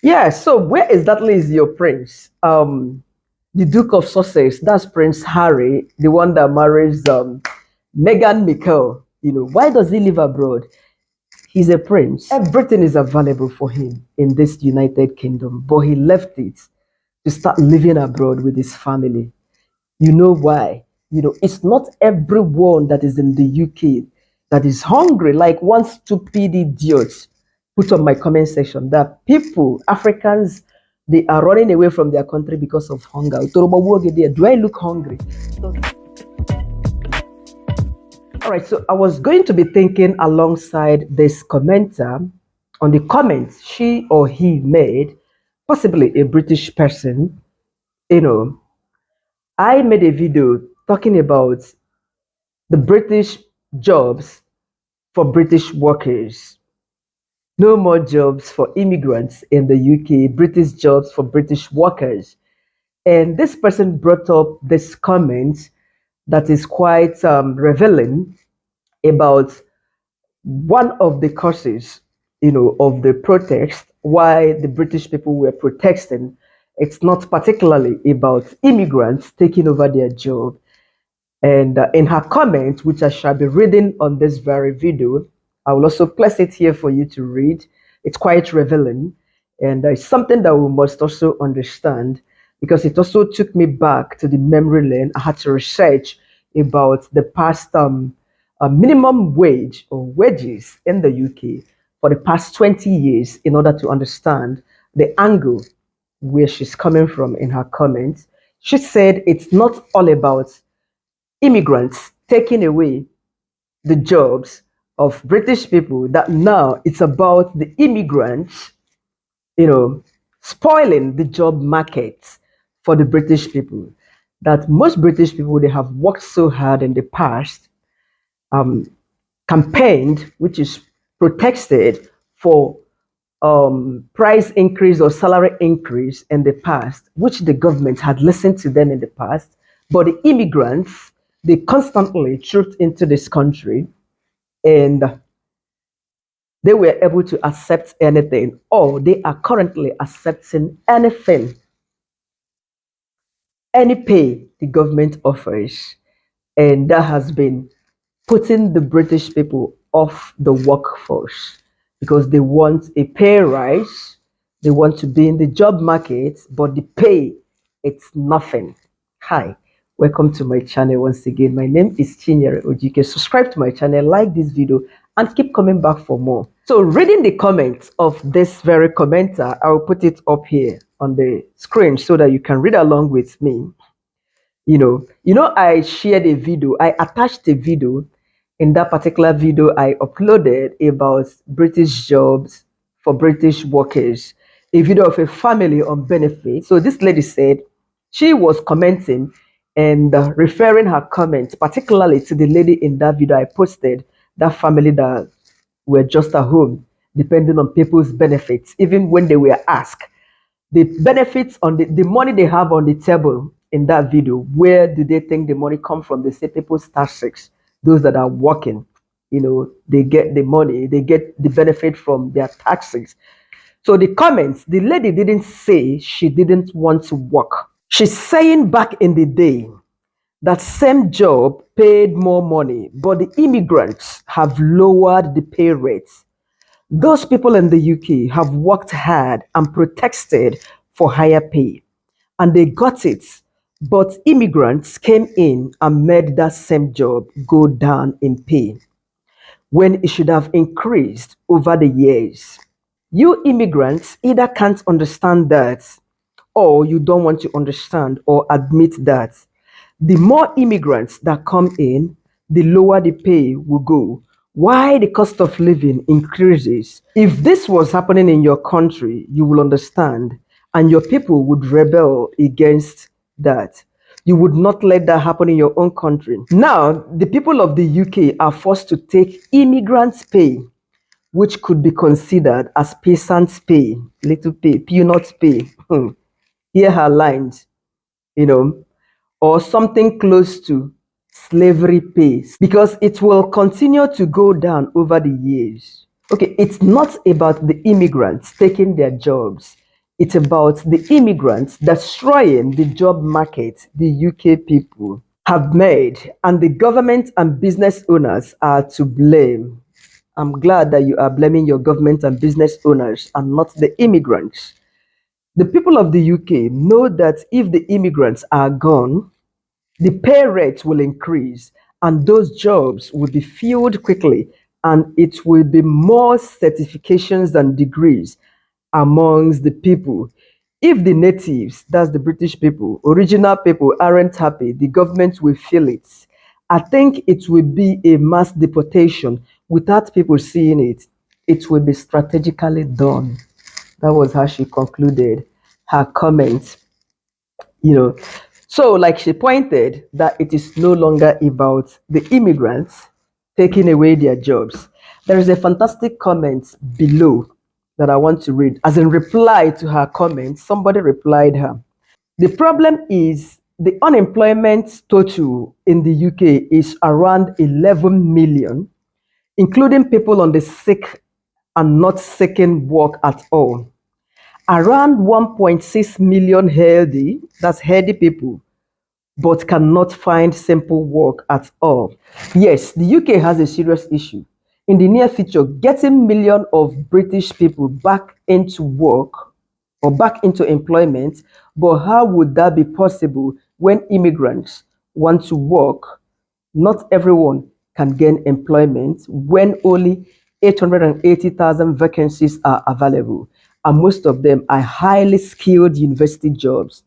Yeah, so where exactly is your prince? The Duke of Sussex, that's Prince Harry, the one that marries Meghan Markle. Why does he live abroad? He's a prince. Everything is available for him in this United Kingdom, but he left it to start living abroad with his family. You know why? It's not everyone that is in the UK that is hungry, like one stupid idiot put on my comment section that people, Africans, they are running away from their country because of hunger. Do I look hungry? All right, so I was going to be thinking alongside this commenter on the comments she or he made, possibly a British person. You know, I made a video talking about the British jobs for British workers. No more jobs for immigrants in the UK, British jobs for British workers. And this person brought up this comment that is quite revealing about one of the causes, of the protest, why the British people were protesting. It's not particularly about immigrants taking over their job. And in her comment, which I shall be reading on this very video, I will also place it here for you to read. It's quite revealing. And it's something that we must also understand because it also took me back to the memory lane. I had to research about the past minimum wage or wages in the UK for the past 20 years in order to understand the angle where she's coming from in her comments. She said it's not all about immigrants taking away the jobs of British people, that now it's about the immigrants, you know, spoiling the job market for the British people. That most British people, they have worked so hard in the past, um, campaigned, which is protested for price increase or salary increase in the past, which the government had listened to them in the past. But the immigrants, they constantly trooped into this country and they were able to accept anything, or they are currently accepting anything, any pay the government offers. And that has been putting the British people off the workforce because they want a pay rise, they want to be in the job market, but the pay, it's nothing. Hi, welcome to my channel once again. My name is Chinyere Ojike. Subscribe to my channel, like this video, and keep coming back for more. So reading the comments of this very commenter, I'll put it up here on the screen so that you can read along with me. I shared a video, I attached a video. In that particular video I uploaded about British jobs for British workers, a video of a family on benefit. So this lady said she was commenting and referring her comments particularly to the lady in that video I posted, that family that were just at home depending on people's benefits, even when they were asked the benefits on the money they have on the table in that video. Where do they think the money come from? They say people's taxes, those that are working, they get the money, they get the benefit from their taxes. So the comments, the lady didn't say she didn't want to work. She's saying back in the day that same job paid more money, but the immigrants have lowered the pay rates. Those people in the UK have worked hard and protested for higher pay, and they got it. But immigrants came in and made that same job go down in pay when it should have increased over the years. You immigrants either can't understand that, or you don't want to understand or admit that the more immigrants that come in, the lower the pay will go. Why the cost of living increases. If this was happening in your country, you will understand, and your people would rebel against that. You would not let that happen in your own country. Now, the people of the UK are forced to take immigrants' pay, which could be considered as peasants' pay, little pay, peanuts pay. Here are lines, you know, or something close to slavery pay, because it will continue to go down over the years. Okay, it's not about the immigrants taking their jobs. It's about the immigrants destroying the job market the UK people have made, and the government and business owners are to blame. I'm glad that you are blaming your government and business owners and not the immigrants. The people of the UK know that if the immigrants are gone, the pay rate will increase and those jobs will be filled quickly, and it will be more certifications and degrees amongst the people. If the natives, that's the British people, original people, aren't happy, the government will feel it. I think it will be a mass deportation without people seeing it. It will be strategically done. That was how she concluded her comment. you know so like she pointed that it is no longer about the immigrants taking away their jobs. There is a fantastic comment below that I want to read. As in reply to her comment, somebody replied her, the problem is the unemployment total in the UK is around 11 million, including people on the sick and not seeking work at all. Around 1.6 million healthy, that's healthy people, but cannot find simple work at all. Yes, the UK has a serious issue. In the near future, getting millions of British people back into work or back into employment, but how would that be possible when immigrants want to work? Not everyone can gain employment when only 880,000 vacancies are available, and most of them are highly skilled university jobs.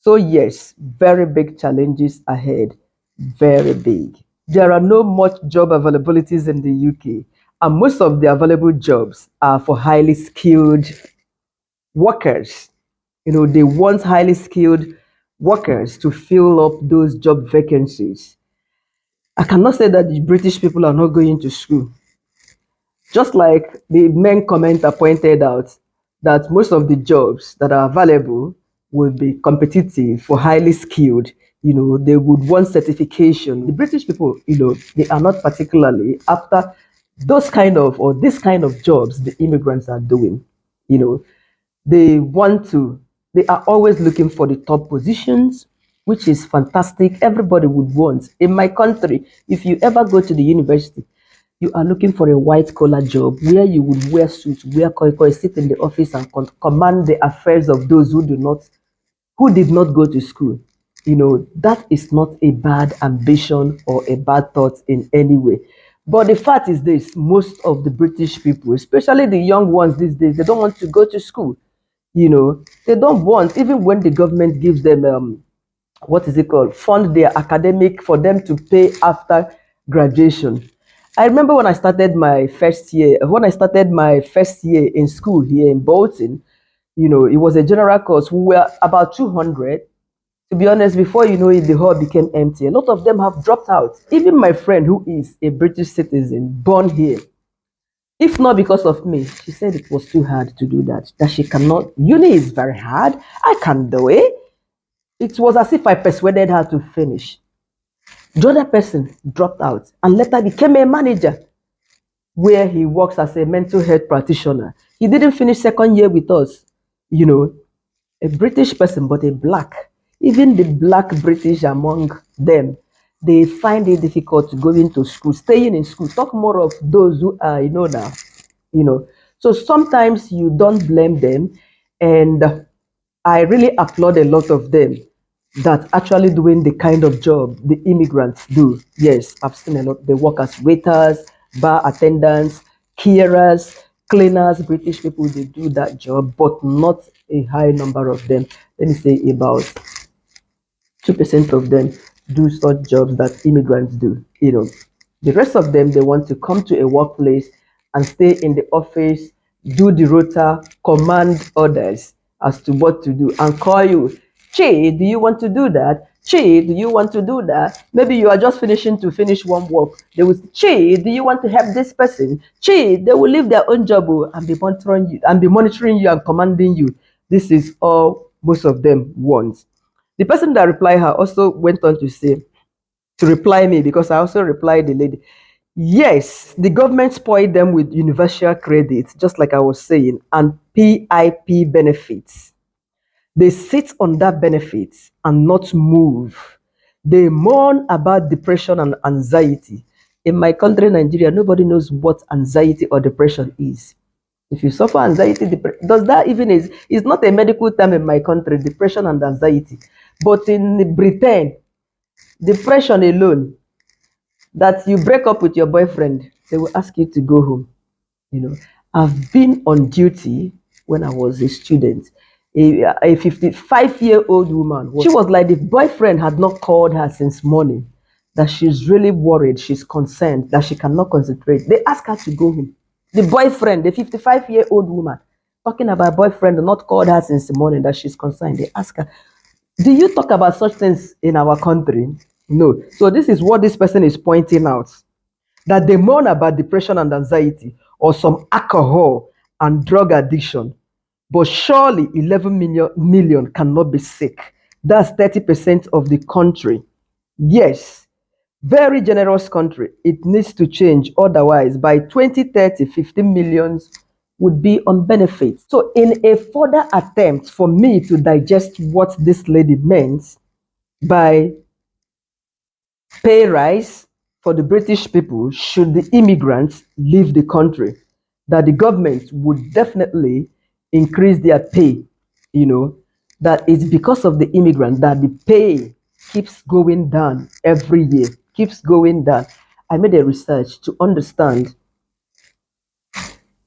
So, yes, very big challenges ahead. Very big. There are no much job availabilities in the UK, and most of the available jobs are for highly skilled workers. They want highly skilled workers to fill up those job vacancies. I cannot say that the British people are not going to school. Just like the main commenter pointed out, that most of the jobs that are available will be competitive for highly skilled. They would want certification. The British people, they are not particularly after those kind of or this kind of jobs the immigrants are doing. You know, they want to, they are always looking for the top positions, which is fantastic. Everybody would want. In my country, if you ever go to the university, you are looking for a white collar job where you would wear suits, wear koi, sit in the office and command the affairs of those who did not go to school. That is not a bad ambition or a bad thought in any way. But the fact is this, most of the British people, especially the young ones these days, they don't want to go to school. They don't want, even when the government gives them what is it called, fund their academic for them to pay after graduation. I remember when I started my first year in school here in Bolton. It was a general course. We were about 200. To be honest, before you know it, the hall became empty. A lot of them have dropped out. Even my friend, who is a British citizen, born here, if not because of me, she said it was too hard to do that she cannot. Uni is very hard. I can't do it. It was as if I persuaded her to finish. The other person dropped out and later became a manager where he works as a mental health practitioner. He didn't finish second year with us. A British person, but a black. Even the black British among them, they find it difficult to go into school, staying in school. Talk more of those who are, now. So sometimes you don't blame them, and I really applaud a lot of them that actually doing the kind of job the immigrants do. Yes, I've seen a lot. They work as waiters, bar attendants, carers, cleaners. British people, they do that job, but not a high number of them. Let me say about 2% of them do such jobs that immigrants do. The rest of them, they want to come to a workplace and stay in the office, do the rota, command others as to what to do, and call you. Che, do you want to do that? Che, do you want to do that? Maybe you are just finishing to finish one work. They will say, Che, do you want to help this person? Che, they will leave their own job and be monitoring you and commanding you. This is all most of them want. The person that replied her also went on to say, to reply me, because I also replied the lady. Yes, the government spoiled them with universal credit, just like I was saying, and PIP benefits. They sit on that benefits and not move. They mourn about depression and anxiety. In my country, Nigeria, nobody knows what anxiety or depression is. If you suffer anxiety, does that even is? It's not a medical term in my country, depression and anxiety. But in Britain, depression alone, that you break up with your boyfriend, they will ask you to go home. You know, I've been on duty when I was a student. A 55-year-old woman, she was like the boyfriend had not called her since morning, that she's really worried, she's concerned, that she cannot concentrate. They ask her to go home. The boyfriend, the 55-year-old woman, talking about boyfriend not called her since the morning, that she's concerned. They ask her, do you talk about such things in our country? No. So this is what this person is pointing out, that they mourn about depression and anxiety or some alcohol and drug addiction. But surely 11 million cannot be sick. That's 30% of the country. Yes, very generous country. It needs to change. Otherwise, by 2030, 15 millions would be on benefits. So in a further attempt for me to digest what this lady meant by pay rise for the British people should the immigrants leave the country, that the government would definitely increase their pay, that it's because of the immigrant that the pay keeps going down every year, keeps going down. I made a research to understand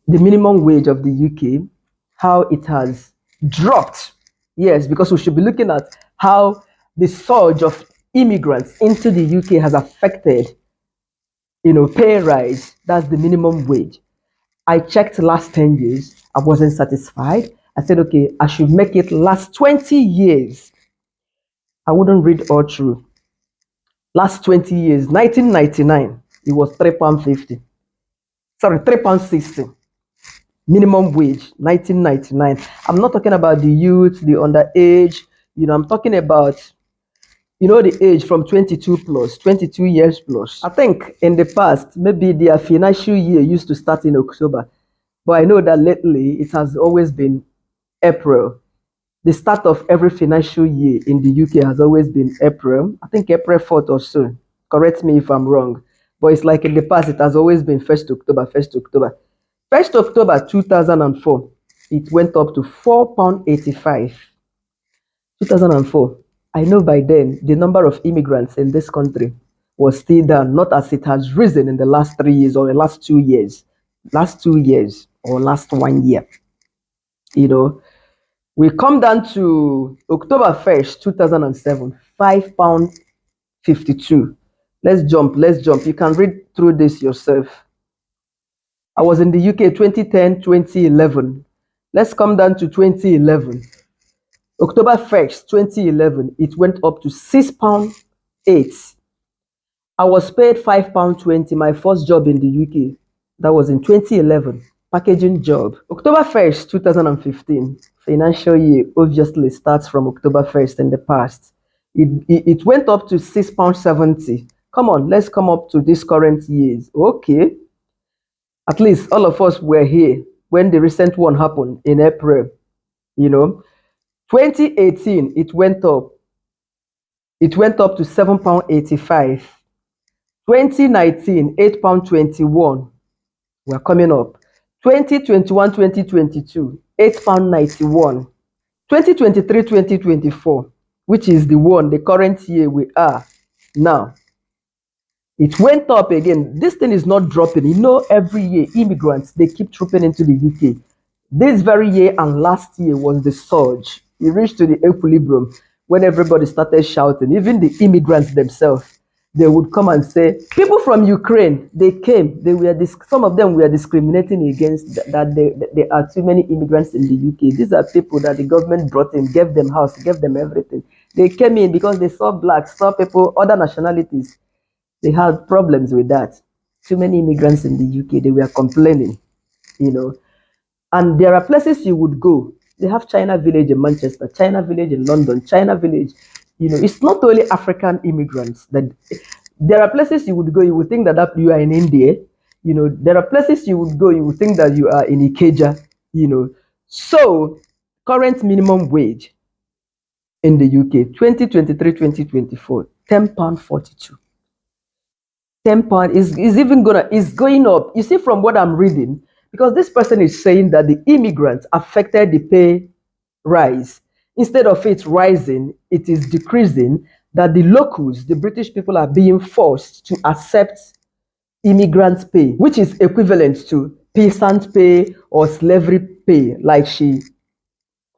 the minimum wage of the UK, how it has dropped. Yes, because we should be looking at how the surge of immigrants into the UK has affected, pay rise. That's the minimum wage. I checked last 10 years. I wasn't satisfied. I said, okay, I should make it last 20 years. I wouldn't read all through. Last 20 years, 1999, it was £3.50. Sorry, £3.60. Minimum wage, 1999. I'm not talking about the youth, the underage. I'm talking about, the age from 22 plus, 22 years plus. I think in the past, maybe their financial year used to start in October. But I know that lately it has always been April. The start of every financial year in the UK has always been April. I think April 4th or so. Correct me if I'm wrong. But it's like in the past, it has always been 1st October, 1st October. 1st October 2004, it went up to £4.85. 2004. I know by then the number of immigrants in this country was still down, not as it has risen in the last 3 years or the last 2 years. Last 2 years or last 1 year. We come down to October 1st, 2007, £5.52. Let's jump. You can read through this yourself. I was in the UK 2010, 2011. Let's come down to 2011. October 1st, 2011, it went up to £6.8. I was paid £5.20, my first job in the UK. That was in 2011, packaging job. October 1st, 2015, financial year obviously starts from October 1st in the past. It went up to £6.70. Come on, let's come up to this current years. Okay. At least all of us were here when the recent one happened in April. 2018, it went up. It went up to £7.85. 2019, £8.21. We're coming up. 2021, 2022, £8.91. 2023, 2024, which is the current year we are now. It went up again. This thing is not dropping. Every year, immigrants, they keep trooping into the UK. This very year and last year was the surge. It reached to the equilibrium when everybody started shouting. Even the immigrants themselves, they would come and say, people from Ukraine, they came. Some of them were discriminating against that there are too many immigrants in the UK. These are people that the government brought in, gave them house, gave them everything. They came in because they saw blacks, saw people, other nationalities. They had problems with that. Too many immigrants in the UK, they were complaining, And there are places you would go. They have China Village in Manchester, China Village in London, China Village. It's not only African immigrants. That There are places you would go, you would think that you are in India. There are places you would go, you would think that you are in Ikeja. So current minimum wage in the UK, 2023-2024, £10.42. £10 is even gonna is going up. You see from what I'm reading, because this person is saying that the immigrants affected the pay rise. Instead of it rising, it is decreasing. That the locals, the British people, are being forced to accept immigrant pay, which is equivalent to peasant pay or slavery pay, like she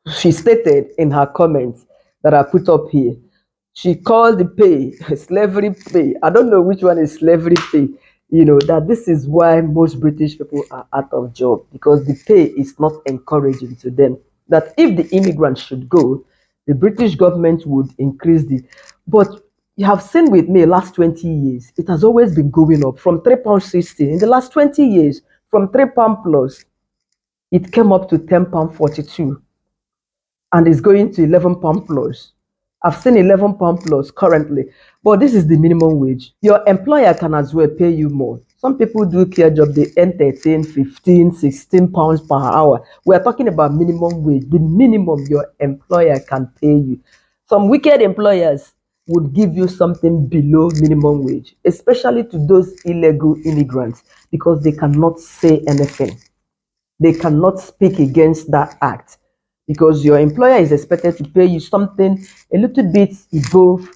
stated in her comments that I put up here. She calls the pay slavery pay. I don't know which one is slavery pay. That this is why most British people are out of job, because the pay is not encouraging to them. That if the immigrants should go, the British government would increase the. But you have seen with me last 20 years, it has always been going up from £3.60 in the last 20 years, from £3 plus, it came up to £10.42 and is going to £11 plus. I've seen £11 plus currently, but this is the minimum wage. Your employer can as well pay you more. Some people do care job, they earn 13, 15, 16 pounds per hour. We're talking about minimum wage, the minimum your employer can pay you. Some wicked employers would give you something below minimum wage, especially to those illegal immigrants, because they cannot say anything. They cannot speak against that act, because your employer is expected to pay you something a little bit above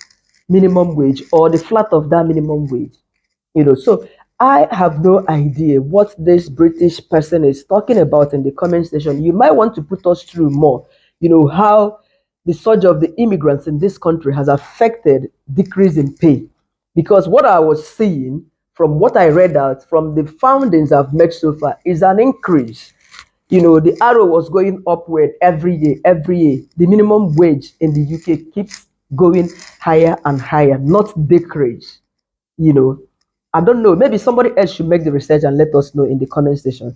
minimum wage or the flat of that minimum wage. So I have no idea what this British person is talking about in the comment section. You might want to put us through more, how the surge of the immigrants in this country has affected decrease in pay. Because what I was seeing from what I read out from the foundings I've met so far is an increase. The arrow was going upward every year, every year. The minimum wage in the UK keeps going higher and higher, not decrease. I don't know. Maybe somebody else should make the research and let us know in the comment section.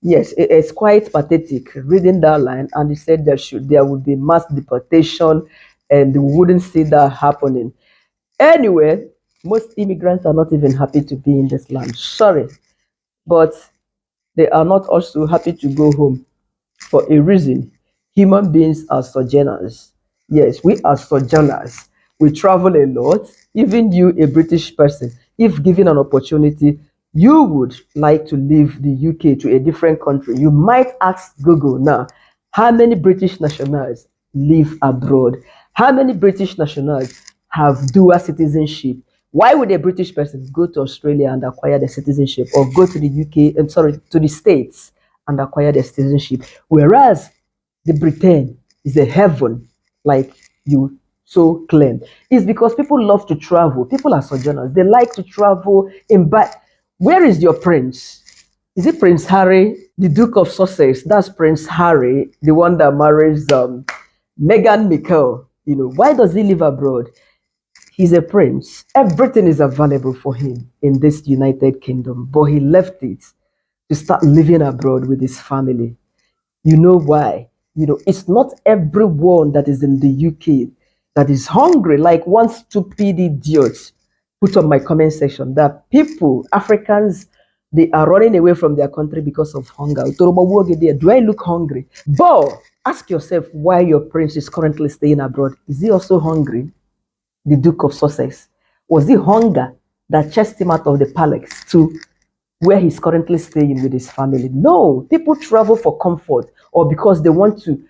Yes, it's quite pathetic reading that line, and he said there would be mass deportation, and we wouldn't see that happening. Anyway, most immigrants are not even happy to be in this land. Sorry, but they are not also happy to go home for a reason. Human beings are sojourners. Yes, we are sojourners. We travel a lot. Even you, a British person, if given an opportunity, you would like to leave the UK to a different country. You might ask Google now, how many British nationals live abroad? How many British nationals have dual citizenship? Why would a British person go to Australia and acquire the citizenship, or go to the UK, to the States and acquire the citizenship? Whereas the Britain is a heaven, like you so claim. It's because people love to travel. People are sojourners. They like to travel in Where is your prince? Is it Prince Harry, the Duke of Sussex? That's Prince Harry, the one that marries Meghan Markle. Why does he live abroad? He's a prince. Everything is available for him in this United Kingdom, but he left it to start living abroad with his family. You know why? It's not everyone that is in the UK that is hungry, like one stupid idiot put on my comment section that people, Africans, they are running away from their country because of hunger. Do I look hungry? But ask yourself why your prince is currently staying abroad. Is he also hungry? The Duke of Sussex? Was it hunger that chased him out of the palace to where he's currently staying with his family? No, people travel for comfort, or because they want to,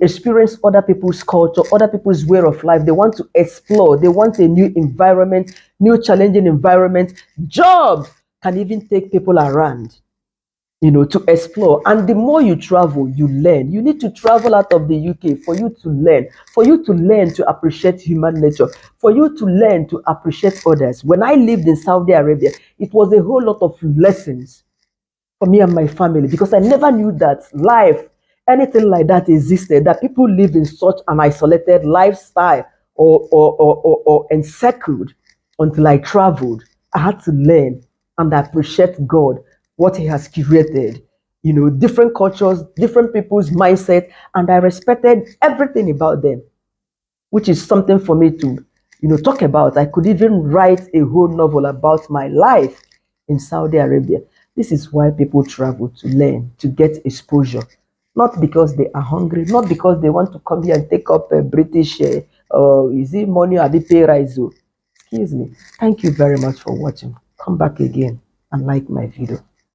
experience other people's culture, other people's way of life. They want to explore. They want a new environment, new challenging environment. Jobs can even take people around, to explore. And the more you travel, you learn. You need to travel out of the UK for you to learn to appreciate human nature, for you to learn to appreciate others. When I lived in Saudi Arabia, it was a whole lot of lessons for me and my family, because I never knew that life, anything like that existed, that people live in such an isolated lifestyle or encircled, until I traveled. I had to learn and appreciate God, what He has created, different cultures, different people's mindset, and I respected everything about them, which is something for me to talk about. I could even write a whole novel about my life in Saudi Arabia. This is why people travel to learn, to get exposure. Not because they are hungry, not because they want to come here and take up a British, is it money or the pay rise? Excuse me. Thank you very much for watching. Come back again and like my video.